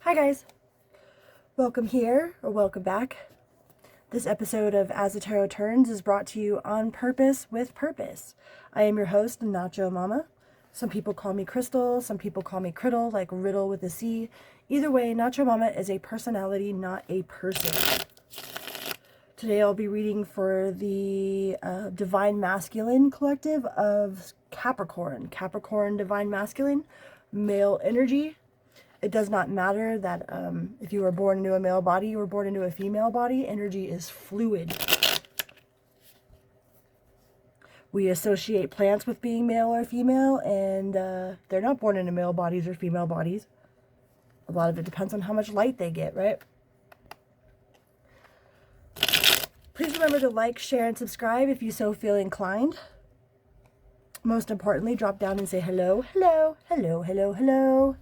Hi guys, welcome here, or welcome back. This episode of As the Tarot Turns is brought to you on purpose with purpose. I am your host, Nacho Mama. Some people call me Crystal, some people call me Criddle, like riddle with a C. Either way, Nacho Mama is a personality, not a person. Today I'll be reading for the Divine Masculine collective of Capricorn. Capricorn Divine Masculine, male energy. It does not matter that if you were born into a male body, you were born into a female body. Energy is fluid. We associate plants with being male or female, and they're not born into male bodies or female bodies. A lot of it depends on how much light they get, right? Please remember to like, share, and subscribe if you so feel inclined. Most importantly, drop down and say hello, hello, hello, hello, hello.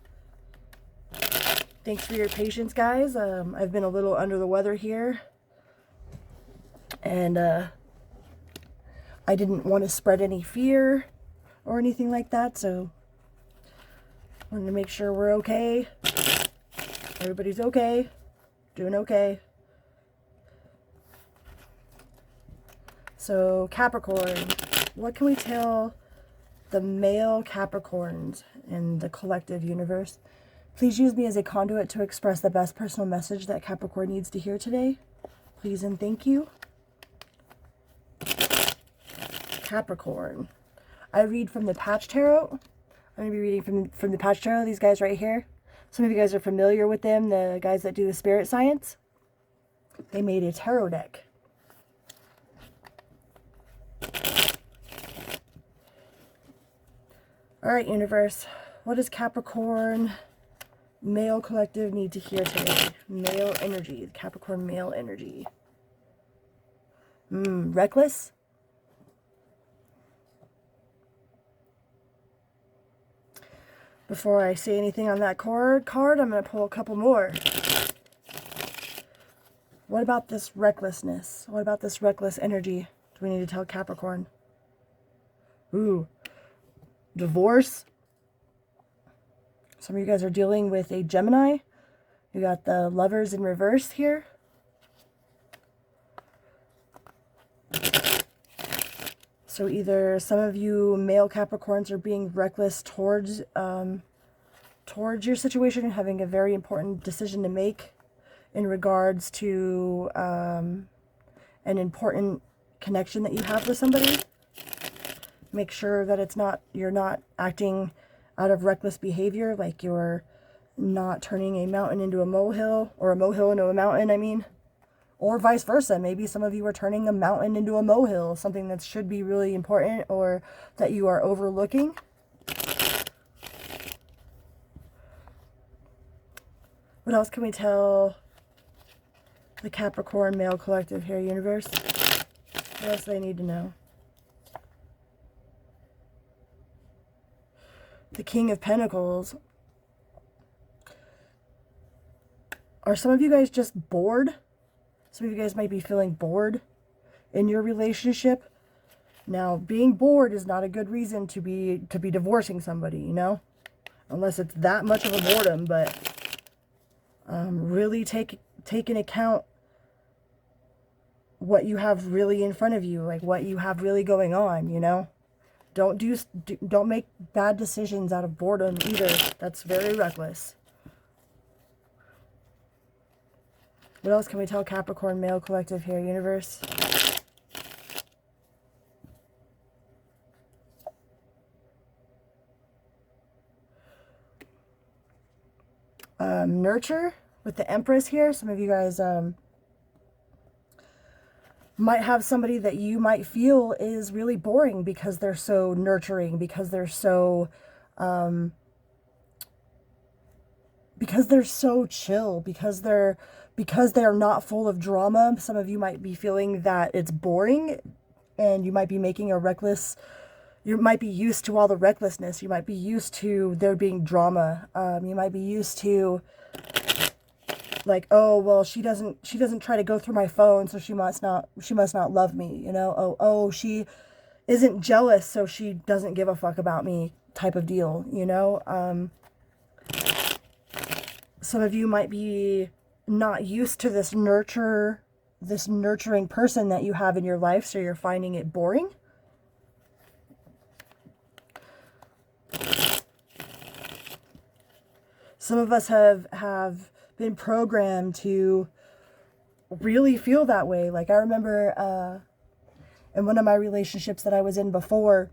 Thanks for your patience, guys. I've been a little under the weather here. And I didn't want to spread any fear or anything like that, so I wanted to make sure we're okay. Everybody's okay. Doing okay. So, Capricorn. What can we tell the male Capricorns in the collective universe? Please use me as a conduit to express the best personal message that Capricorn needs to hear today. Please and thank you. Capricorn. I read from the Patch Tarot. I'm going to be reading from the Patch Tarot, these guys right here. Some of you guys are familiar with them, the guys that do the spirit science. They made a tarot deck. Alright, universe. What does Capricorn male collective need to hear today? Male energy. Capricorn male energy. Reckless. Before I say anything on that card, I'm going to pull a couple more. What about this recklessness? What about this reckless energy do we need to tell Capricorn? Ooh. Divorce. Some of you guys are dealing with a Gemini. You got the Lovers in reverse here. So either some of you male Capricorns are being reckless towards your situation and having a very important decision to make in regards to an important connection that you have with somebody. Make sure that you're not acting out of reckless behavior, like you're not turning a mountain into a molehill, or a molehill into a mountain, I mean. Or vice versa. Maybe some of you are turning a mountain into a molehill, something that should be really important or that you are overlooking. What else can we tell the Capricorn male collective here, universe? What else do they need to know? The King of Pentacles. Are some of you guys just bored? Some of you guys might be feeling bored in your relationship. Now, being bored is not a good reason to be divorcing somebody, you know? Unless it's that much of a boredom, but really take into account what you have really in front of you, like what you have really going on, you know? Don't make bad decisions out of boredom either. That's very reckless. What else can we tell Capricorn male collective here, universe? Nurture with the Empress here. Some of you guys might have somebody that you might feel is really boring because they're so nurturing, because they're so chill, because they're not full of drama. Some of you might be feeling that it's boring, and you might be making a reckless. You might be used to all the recklessness. You might be used to there being drama. You might be used to, like, oh well, she doesn't try to go through my phone, so she must not love me, you know. Oh, she isn't jealous, so she doesn't give a fuck about me, type of deal, you know. Some of you might be not used to this nurturing person that you have in your life, so you're finding it boring. Some of us have been programmed to really feel that way. Like I remember in one of my relationships that I was in before,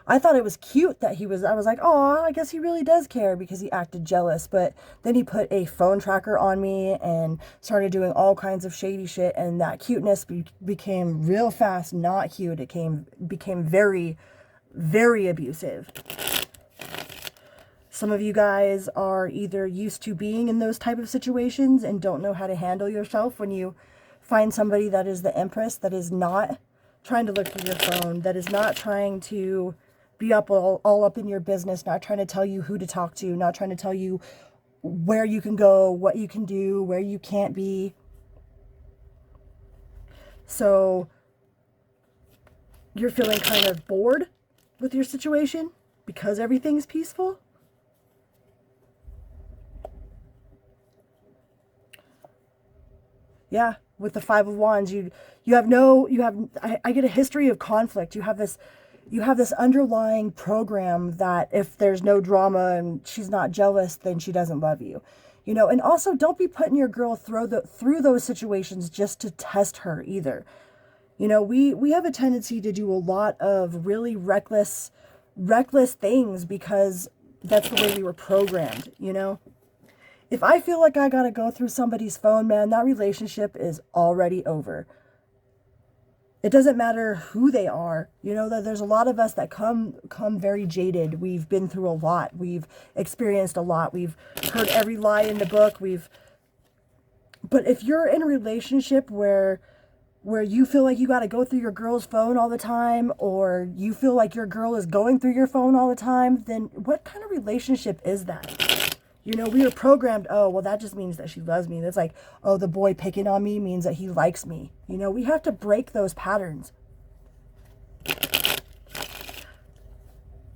I thought it was cute that I was like, oh, I guess he really does care, because he acted jealous. But then he put a phone tracker on me and started doing all kinds of shady shit. And that cuteness became real fast not cute. It became very, very abusive. Some of you guys are either used to being in those type of situations and don't know how to handle yourself when you find somebody that is the Empress, that is not trying to look through your phone, that is not trying to be all up in your business, not trying to tell you who to talk to, not trying to tell you where you can go, what you can do, where you can't be. So you're feeling kind of bored with your situation because everything's peaceful. Yeah, with the Five of Wands, I get a history of conflict. You have this underlying program that if there's no drama and she's not jealous, then she doesn't love you. You know, and also don't be putting your girl through those situations just to test her either. You know, we have a tendency to do a lot of really reckless things because that's the way we were programmed, you know? If I feel like I gotta go through somebody's phone, man, that relationship is already over. It doesn't matter who they are. You know, that there's a lot of us that come very jaded. We've been through a lot. We've experienced a lot. We've heard every lie in the book. But if you're in a relationship where you feel like you got to go through your girl's phone all the time, or you feel like your girl is going through your phone all the time, then what kind of relationship is that? You know, we were programmed, oh, well, that just means that she loves me. That's like, oh, the boy picking on me means that he likes me. You know, we have to break those patterns.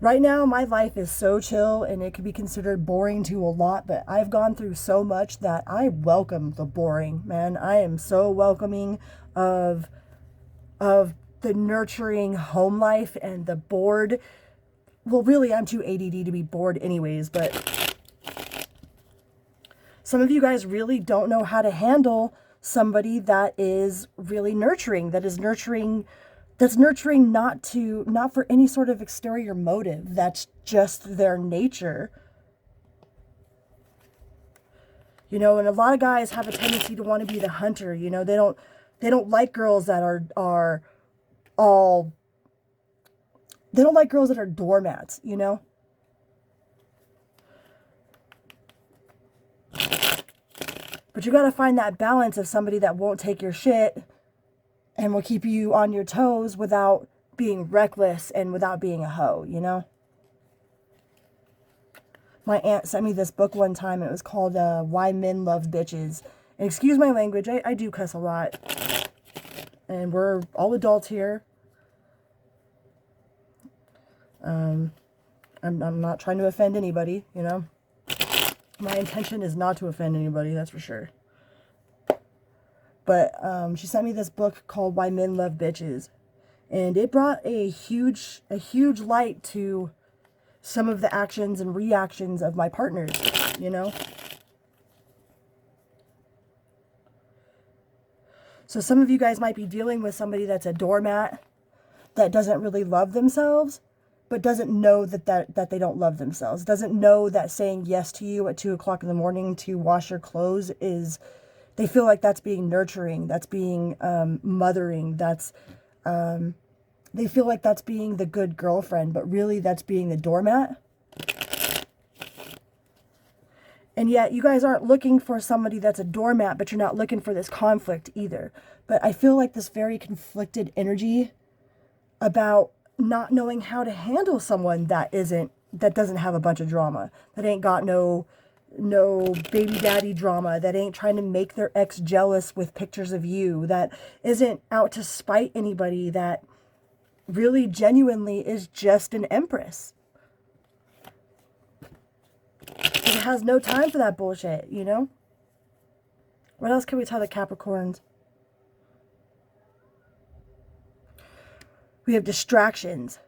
Right now, my life is so chill, and it could be considered boring to a lot, but I've gone through so much that I welcome the boring, man. I am so welcoming of the nurturing home life and the bored. Well, really, I'm too ADD to be bored anyways, but some of you guys really don't know how to handle somebody that is really nurturing, that's nurturing not for any sort of exterior motive. That's just their nature. You know, and a lot of guys have a tendency to want to be the hunter. You know, they don't like girls that are all, they don't like girls that are doormats, you know? But you got to find that balance of somebody that won't take your shit and will keep you on your toes without being reckless and without being a hoe, you know? My aunt sent me this book one time. It was called Why Men Love Bitches. And excuse my language, I do cuss a lot. And we're all adults here. I'm not trying to offend anybody, you know? My intention is not to offend anybody, that's for sure. But she sent me this book called Why Men Love Bitches. And it brought a huge light to some of the actions and reactions of my partners, you know? So some of you guys might be dealing with somebody that's a doormat, that doesn't really love themselves, but doesn't know that they don't love themselves. Doesn't know that saying yes to you at 2 o'clock in the morning to wash your clothes is, they feel like that's being nurturing, that's being mothering, that's, they feel like that's being the good girlfriend, but really that's being the doormat. And yet you guys aren't looking for somebody that's a doormat, but you're not looking for this conflict either. But I feel like this very conflicted energy about not knowing how to handle someone that doesn't have a bunch of drama, that ain't got no baby daddy drama, that ain't trying to make their ex jealous with pictures of you, that isn't out to spite anybody, that really genuinely is just an empress. Because it has no time for that bullshit, you know? What else can we tell the Capricorns? We have distractions.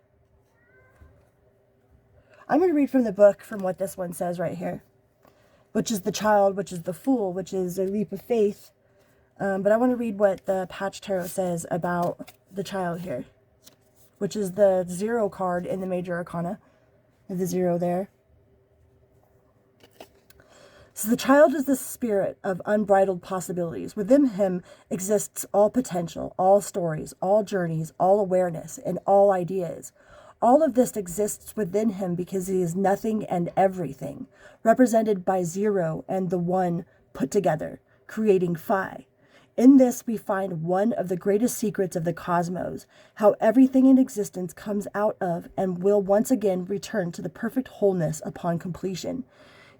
I'm going to read from the book from what this one says right here, which is the child, which is the fool, which is a leap of faith. But I want to read what the Patch Tarot says about the child here, which is the 0 card in the Major Arcana. The 0 there. So the child is the spirit of unbridled possibilities. Within him exists all potential, all stories, all journeys, all awareness, and all ideas. All of this exists within him because he is nothing and everything, represented by 0 and the 1 put together, creating Phi. In this we find one of the greatest secrets of the cosmos, how everything in existence comes out of and will once again return to the perfect wholeness upon completion.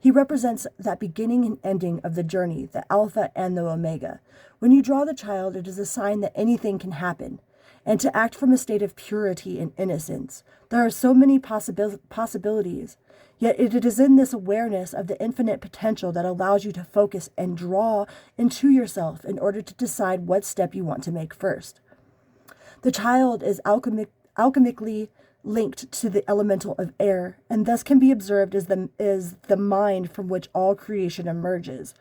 He represents that beginning and ending of the journey, the Alpha and the Omega. When you draw the child, it is a sign that anything can happen, and to act from a state of purity and innocence. There are so many possibilities, yet it is in this awareness of the infinite potential that allows you to focus and draw into yourself in order to decide what step you want to make first. The child is alchemically linked to the elemental of air, and thus can be observed as the mind from which all creation emerges.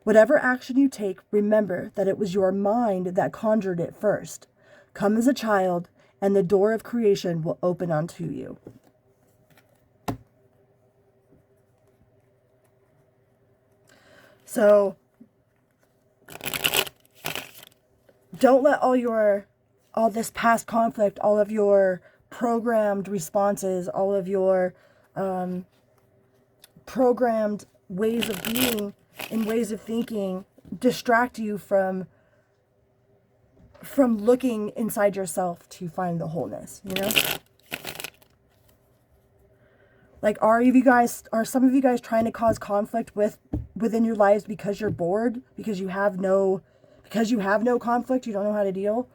Whatever action you take, remember that it was your mind that conjured it first. Come as a child, and the door of creation will open unto you. So, don't let all this past conflict, all of your programmed responses, all of your programmed ways of being and ways of thinking distract you from looking inside yourself to find the wholeness, you know? Like, are some of you guys trying to cause conflict within your lives because you're bored, because you have no conflict, you don't know how to deal?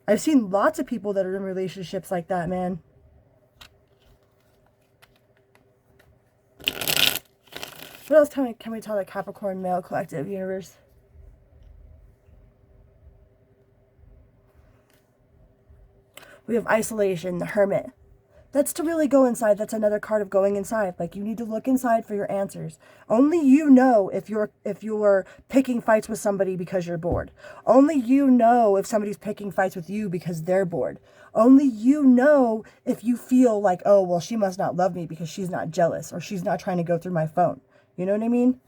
I've seen lots of people that are in relationships like that, man. What else can we tell the Capricorn male collective universe? We have isolation, the hermit. That's to really go inside. That's another card of going inside. Like, you need to look inside for your answers. Only you know if you're picking fights with somebody because you're bored. Only you know if somebody's picking fights with you because they're bored. Only you know if you feel like, oh, well, she must not love me because she's not jealous or she's not trying to go through my phone. You know what I mean?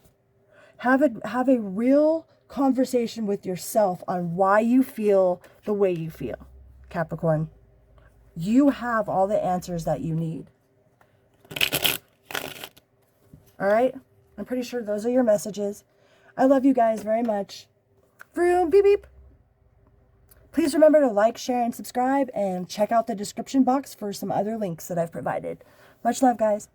Have a real conversation with yourself on why you feel the way you feel, Capricorn. You have all the answers that you need. All right? I'm pretty sure those are your messages. I love you guys very much. Vroom, beep, beep. Please remember to like, share, and subscribe, and check out the description box for some other links that I've provided. Much love, guys.